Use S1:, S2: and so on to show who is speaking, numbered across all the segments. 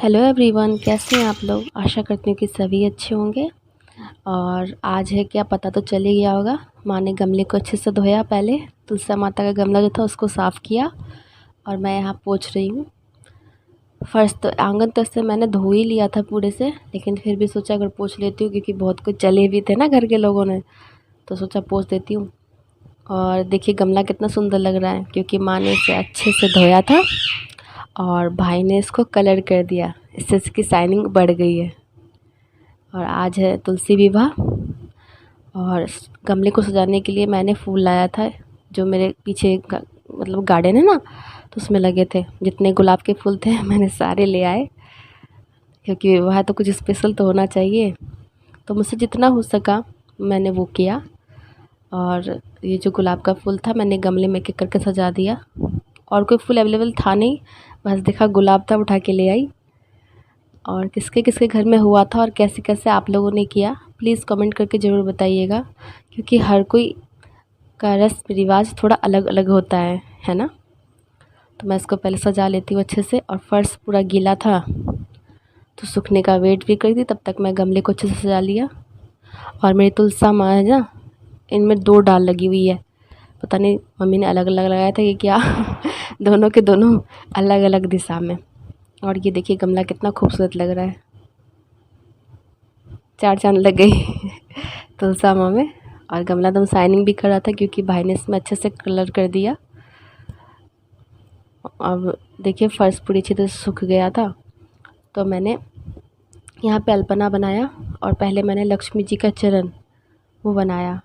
S1: Hello everyone, कैसे हैं आप लोग। आशा करती हूँ कि सभी अच्छे होंगे। और आज है क्या पता तो चल ही गया होगा। माँ ने गमले को अच्छे से धोया। पहले तुलसी माता का गमला जो था उसको साफ़ किया और मैं यहाँ पोंछ रही हूँ। फर्स्ट तो आंगन तक से मैंने धो ही लिया था पूरे से, लेकिन फिर भी सोचा अगर पोंछ लेती हूँ क्योंकि बहुत कुछ चले भी थे ना घर के लोगों ने, तो सोचा पोंछ देती हूँ। और देखिए गमला कितना सुंदर लग रहा है क्योंकि माँ ने इसे अच्छे से धोया था और भाई ने इसको कलर कर दिया। इससे इसकी शाइनिंग बढ़ गई है। और आज है तुलसी विवाह और गमले को सजाने के लिए मैंने फूल लाया था, जो मेरे पीछे मतलब गार्डन है ना, तो उसमें लगे थे। जितने गुलाब के फूल थे मैंने सारे ले आए क्योंकि विवाह तो कुछ स्पेशल तो होना चाहिए। तो मुझसे जितना हो सका मैंने वो किया। और ये जो गुलाब का फूल था मैंने गमले में एक करके सजा दिया। और कोई फूल अवेलेबल था नहीं, बस देखा गुलाब था, उठा के ले आई। और किसके किसके घर में हुआ था और कैसे कैसे आप लोगों ने किया, प्लीज़ कमेंट करके ज़रूर बताइएगा, क्योंकि हर कोई का रस्म रिवाज थोड़ा अलग अलग होता है ना। तो मैं इसको पहले सजा लेती हूँ अच्छे से। और फर्श पूरा गीला था तो सूखने का वेट भी कर दी, तब तक मैं गमले को अच्छे से सजा लिया। और मेरी तुलसा माँ है ना, इनमें 2 डाल लगी हुई है। पता नहीं मम्मी ने अलग अलग लगाया था कि क्या दोनों के दोनों अलग अलग दिशा में। और ये देखिए गमला कितना खूबसूरत लग रहा है, 4 चाँद लग गई तुलसा माँ में। और गमला एकदम शाइनिंग भी कर रहा था क्योंकि भाई ने इसमें अच्छे से कलर कर दिया। अब देखिए फर्श पूरी अच्छी तरह सूख गया था, तो मैंने यहाँ पे अल्पना बनाया। और पहले मैंने लक्ष्मी जी का चरण वो बनाया।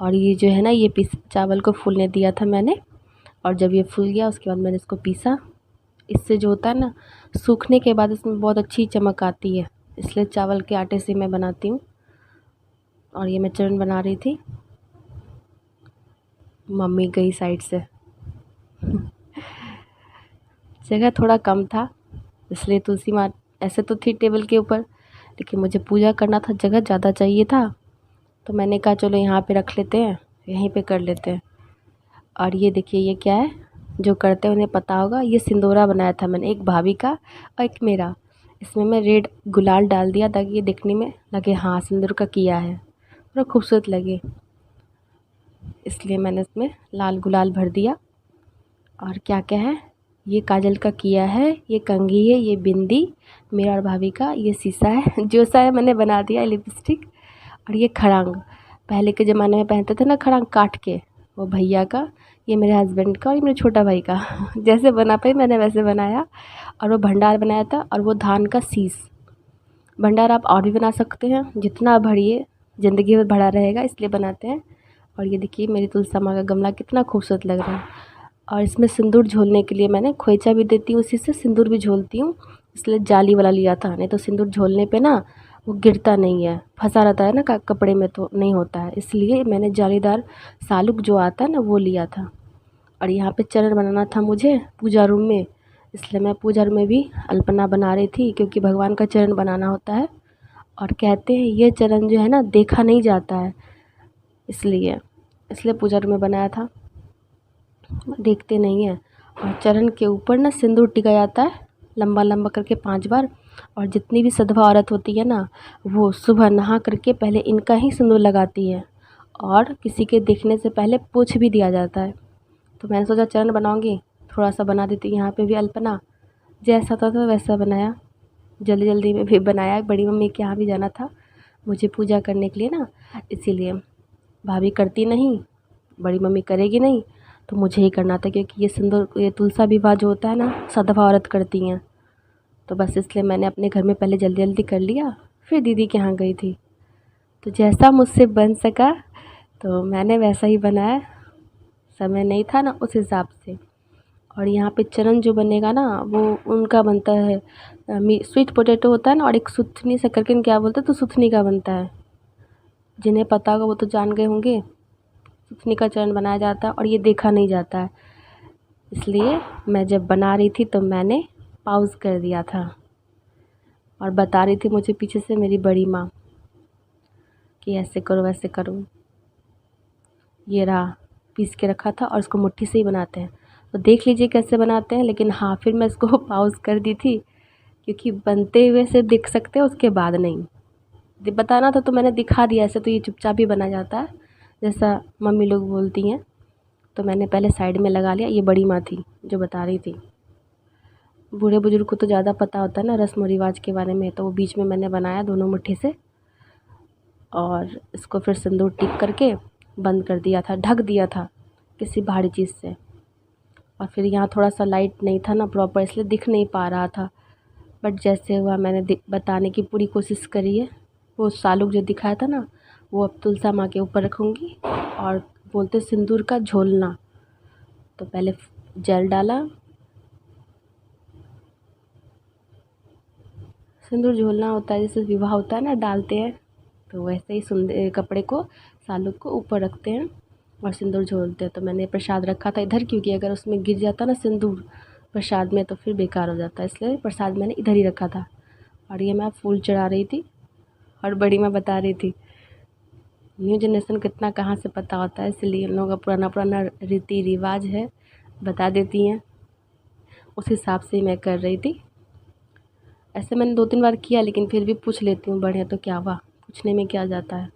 S1: और ये जो है ना, ये पीस चावल को फूलने दिया था मैंने। और जब ये फूल गया उसके बाद मैंने इसको पीसा। इससे जो होता है ना, सूखने के बाद इसमें बहुत अच्छी चमक आती है, इसलिए चावल के आटे से मैं बनाती हूँ। और ये मैं चरण बना रही थी, मम्मी गई साइड से जगह थोड़ा कम था इसलिए तुलसी माँ ऐसे तो थी टेबल के ऊपर, लेकिन मुझे पूजा करना था, जगह ज़्यादा चाहिए था। तो मैंने कहा चलो यहाँ पे रख लेते हैं, यहीं पे कर लेते हैं। और ये देखिए ये क्या है, जो करते हैं उन्हें पता होगा। ये सिंदूरा बनाया था मैंने, एक भाभी का और एक मेरा। इसमें मैं रेड गुलाल डाल दिया ताकि ये दिखने में लगे हाँ सिंदूर का किया है, पूरा खूबसूरत लगे, इसलिए मैंने इसमें लाल गुलाल भर दिया। और क्या क्या है, ये काजल का किया है, ये कंघी है, ये बिंदी मेरा और भाभी का, ये शीशा है जो सा है मैंने बना दिया, लिपस्टिक। और ये खड़ांग, पहले के ज़माने में पहनते थे ना खड़ांग काट के, वो भैया का, ये मेरे हस्बैंड का और ये मेरे छोटा भाई का जैसे बना पाई मैंने वैसे बनाया। और वो भंडार बनाया था, और वो धान का शीश। भंडार आप और भी बना सकते हैं, जितना भरिए ज़िंदगी में भरा रहेगा, इसलिए बनाते हैं। और ये देखिए मेरी तुलसी माँ का गमला कितना खूबसूरत लग रहा है। और इसमें सिंदूर झोलने के लिए मैंने खोइचा भी देती हूँ, उसी से सिंदूर भी झोलती हूँ, इसलिए जाली वाला लिया था। नहीं तो सिंदूर झोलने पे ना वो गिरता नहीं है, फंसा रहता है ना कपड़े में, तो नहीं होता है, इसलिए मैंने जालीदार सालुक जो आता है ना वो लिया था। और यहाँ पे चरण बनाना था मुझे पूजा रूम में, इसलिए मैं पूजा रूम में भी अल्पना बना रही थी, क्योंकि भगवान का चरण बनाना होता है। और कहते हैं ये चरण जो है ना देखा नहीं जाता है, इसलिए इसलिए पूजा रूम में बनाया था, देखते नहीं हैं। और चरण के ऊपर ना सिंदूर टिका जाता है लंबा लंबा करके 5 बार। और जितनी भी सधवा औरत होती है ना, वो सुबह नहा करके पहले इनका ही सिंदूर लगाती है, और किसी के देखने से पहले पोंछ भी दिया जाता है। तो मैंने सोचा चरण बनाऊंगी, थोड़ा सा बना देती, यहाँ पे भी अल्पना जैसा था वैसा बनाया, जल्दी जल्दी में भी बनाया। बड़ी मम्मी के यहाँ भी जाना था मुझे पूजा करने के लिए ना, इसीलिए भाभी करती नहीं, बड़ी मम्मी करेगी नहीं, तो मुझे ही करना था, क्योंकि ये सिंदूर, ये तुलसा विवाह जो होता है ना सधवा औरत करती हैं। तो बस इसलिए मैंने अपने घर में पहले जल्दी जल्दी कर लिया, फिर दीदी के यहाँ गई थी। तो जैसा मुझसे बन सका तो मैंने वैसा ही बनाया, समय नहीं था ना उस हिसाब से। और यहाँ पे चरण जो बनेगा ना वो उनका बनता है, स्वीट पोटैटो होता है ना, और एक सुथनी सा करके क्या बोलते हैं, तो सुथनी का बनता है, जिन्हें पता होगा वो तो जान गए होंगे। सुथनी का चरण बनाया जाता है और ये देखा नहीं जाता है, इसलिए मैं जब बना रही थी तो मैंने पॉज़ कर दिया था। और बता रही थी मुझे पीछे से मेरी बड़ी माँ कि ऐसे करो वैसे करो। ये रहा पीस के रखा था, और इसको मुट्ठी से ही बनाते हैं, तो देख लीजिए कैसे बनाते हैं। लेकिन हाँ फिर मैं इसको पॉज़ कर दी थी क्योंकि बनते हुए से दिख सकते हैं, उसके बाद नहीं। बताना था तो मैंने दिखा दिया, ऐसे तो ये चुपचाप ही बना जाता है जैसा मम्मी लोग बोलती हैं। तो मैंने पहले साइड में लगा लिया। ये बड़ी माँ थी जो बता रही थी। बूढ़े बुजुर्ग को तो ज़्यादा पता होता है ना रस्म और रिवाज के बारे में। तो वो बीच में मैंने बनाया दोनों मुट्ठी से, और इसको फिर सिंदूर टिक करके बंद कर दिया था, ढक दिया था किसी भारी चीज़ से। और फिर यहाँ थोड़ा सा लाइट नहीं था ना प्रॉपर, इसलिए दिख नहीं पा रहा था। बट जैसे हुआ मैंने बताने की पूरी कोशिश करी है। वो सालुक जो दिखाया था ना, वो अब तुलसा माँ के ऊपर रखूँगी। और बोलते सिंदूर का झोलना। तो पहले जेल डाला, सिंदूर झोलना होता है जैसे विवाह होता है ना, डालते हैं। तो वैसे ही सुंदर कपड़े को सालुक को ऊपर रखते हैं और सिंदूर झोलते हैं। तो मैंने प्रसाद रखा था इधर, क्योंकि अगर उसमें गिर जाता ना सिंदूर प्रसाद में तो फिर बेकार हो जाता है, इसलिए प्रसाद मैंने इधर ही रखा था। और ये मैं फूल चढ़ा रही थी और बड़ी माँ बता रही थी। न्यू जनरेशन कितना कहाँ से पता होता है, इसलिए इन लोगों का पुराना पुराना रीति रिवाज है, बता देती हैं। उस हिसाब से मैं कर रही थी। ऐसे मैंने 2-3 बार किया, लेकिन फिर भी पूछ लेती हूँ बढ़िया तो क्या हुआ, पूछने में क्या जाता है।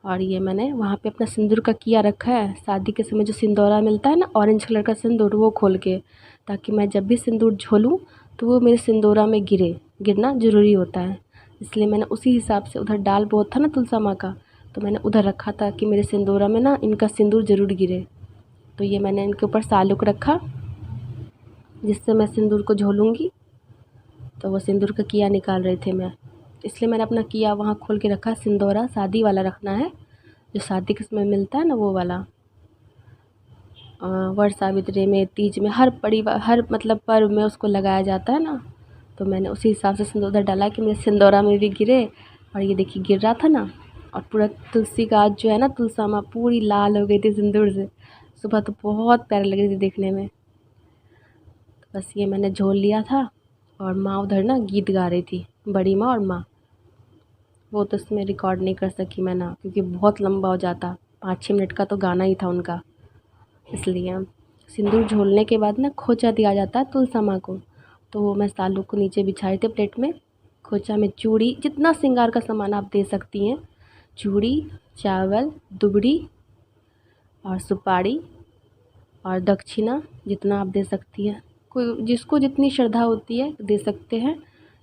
S1: और ये मैंने वहाँ पे अपना सिंदूर का किया रखा है। शादी के समय जो सिंदूरा मिलता है ना, ऑरेंज कलर का सिंदूर, वो खोल के, ताकि मैं जब भी सिंदूर झोलूँ तो वो मेरे सिंदूरा में गिरना ज़रूरी होता है। इसलिए मैंने उसी हिसाब से उधर डाल बहुत था ना तुलसा माँ का, तो मैंने उधर रखा था कि मेरे सिंदूरा में ना इनका सिंदूर ज़रूर गिरे। तो ये मैंने इनके ऊपर सालुक रखा जिससे मैं सिंदूर को झोलूँगी। तो वो सिंदूर का किया निकाल रहे थे मैं, इसलिए मैंने अपना किया वहाँ खोल के रखा। सिंदूरा शादी वाला रखना है, जो शादी के समय मिलता है ना वो वाला। वट सावित्री में, तीज में, हर मतलब पर्व में उसको लगाया जाता है ना। तो मैंने उसी हिसाब से सिंदूर डाला कि मेरे सिंदूरा में भी गिरे। और ये देखिए गिर रहा था ना। और पूरा तुलसी गाछ जो है ना, तुलसा माँ पूरी लाल हो गई थी सिंदूर से। सुबह तो बहुत प्यारी लग रही थी देखने में। तो बस ये मैंने झोल लिया था। और माँ उधर ना गीत गा रही थी, बड़ी माँ और माँ। वो तो इसमें रिकॉर्ड नहीं कर सकी मैं ना, क्योंकि बहुत लंबा हो जाता, 5-6 मिनट का तो गाना ही था उनका। इसलिए सिंदूर झोलने के बाद ना खोचा दिया जाता है तुलसा माँ को। तो वो मैं सालुक को नीचे बिछाए थे प्लेट में। खोचा में चूड़ी, जितना श्रृंगार का सामान आप दे सकती हैं, चूड़ी, चावल, दुबड़ी और सुपारी और दक्षिणा जितना आप दे सकती हैं। कोई जिसको जितनी श्रद्धा होती है दे सकते हैं।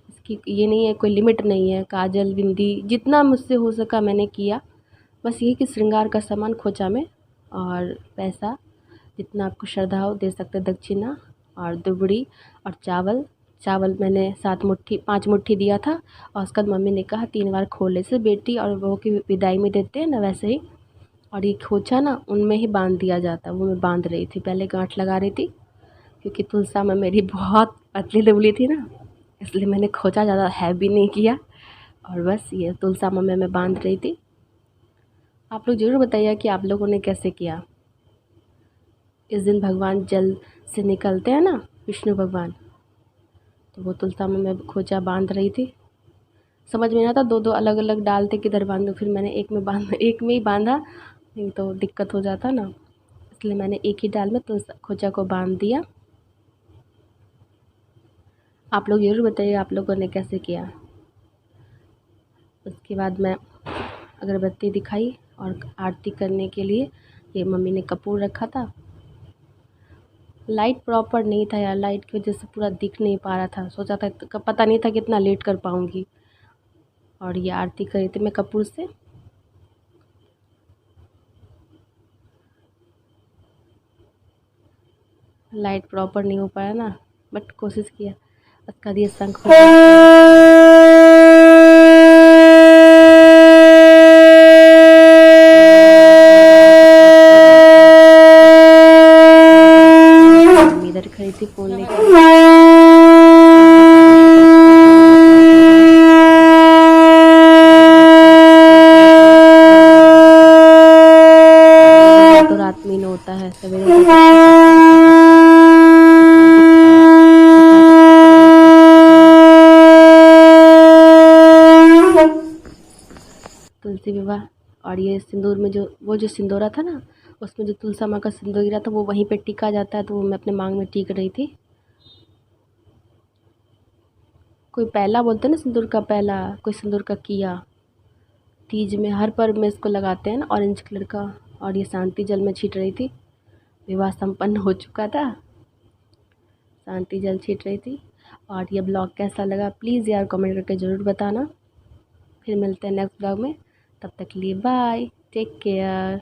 S1: इसकी ये नहीं है, कोई लिमिट नहीं है। काजल, बिंदी, जितना मुझसे हो सका मैंने किया। बस ये कि श्रृंगार का सामान खोचा में, और पैसा जितना आपको श्रद्धा हो दे सकते हैं, दक्षिणा और दुबड़ी और चावल। चावल मैंने 5 मुट्ठी दिया था। और उसके बाद मम्मी ने कहा 3 बार खोले से बेटी और बहू की विदाई में देते हैं ना, वैसे ही। और ये खोचा ना उनमें ही बांध दिया जाता है। वो मैं बांध रही थी, पहले गांठ लगा रही थी, क्योंकि तुलसा में मेरी बहुत पतली दुबली थी ना, इसलिए मैंने खोचा ज़्यादा हैवी नहीं किया। और बस ये तुलसा में मैं बांध रही थी। आप लोग ज़रूर बताइए कि आप लोगों ने कैसे किया। इस दिन भगवान जल से निकलते हैं ना, विष्णु भगवान। तो वो तुलसा में मैं खोचा बांध रही थी। समझ में नहीं आता 2-2 अलग अलग डालते किधर बांधूं। फिर मैंने एक में ही बांधा, नहीं तो दिक्कत हो जाता ना, इसलिए मैंने एक ही डाल में तुलसा खोचा को बांध दिया। आप लोग ज़रूर बताइए आप लोगों ने कैसे किया। उसके बाद मैं अगरबत्ती दिखाई और आरती करने के लिए ये मम्मी ने कपूर रखा था। लाइट प्रॉपर नहीं था यार, लाइट की वजह से पूरा दिख नहीं पा रहा था। सोचा था पता नहीं था कितना लेट कर पाऊँगी। और ये आरती करी थी मैं कपूर से। लाइट प्रॉपर नहीं हो पाया ना, बट कोशिश किया। उसका ये शंख इधर खड़ी थी फोन लेकर। तो रात में होता है सवेरे। तुलसी विवाह। और ये सिंदूर में जो सिंदूरा था ना, उसमें जो तुलसा माँ का सिंदूर गिरा था वो वहीं पे टिका जाता है। तो वो मैं अपने मांग में टिक रही थी। कोई पहला बोलते हैं ना, सिंदूर का पहला, कोई सिंदूर का किया। तीज में हर पर्व में इसको लगाते हैं ना, ऑरेंज कलर का। और ये शांति जल में छीट रही थी। विवाह संपन्न हो चुका था, शांति जल छीट रही थी। और ये ब्लॉग कैसा लगा प्लीज़ यार कमेंट करके ज़रूर बताना। फिर मिलते हैं नेक्स्ट ब्लॉग में, तब तक के लिए बाय, टेक केयर।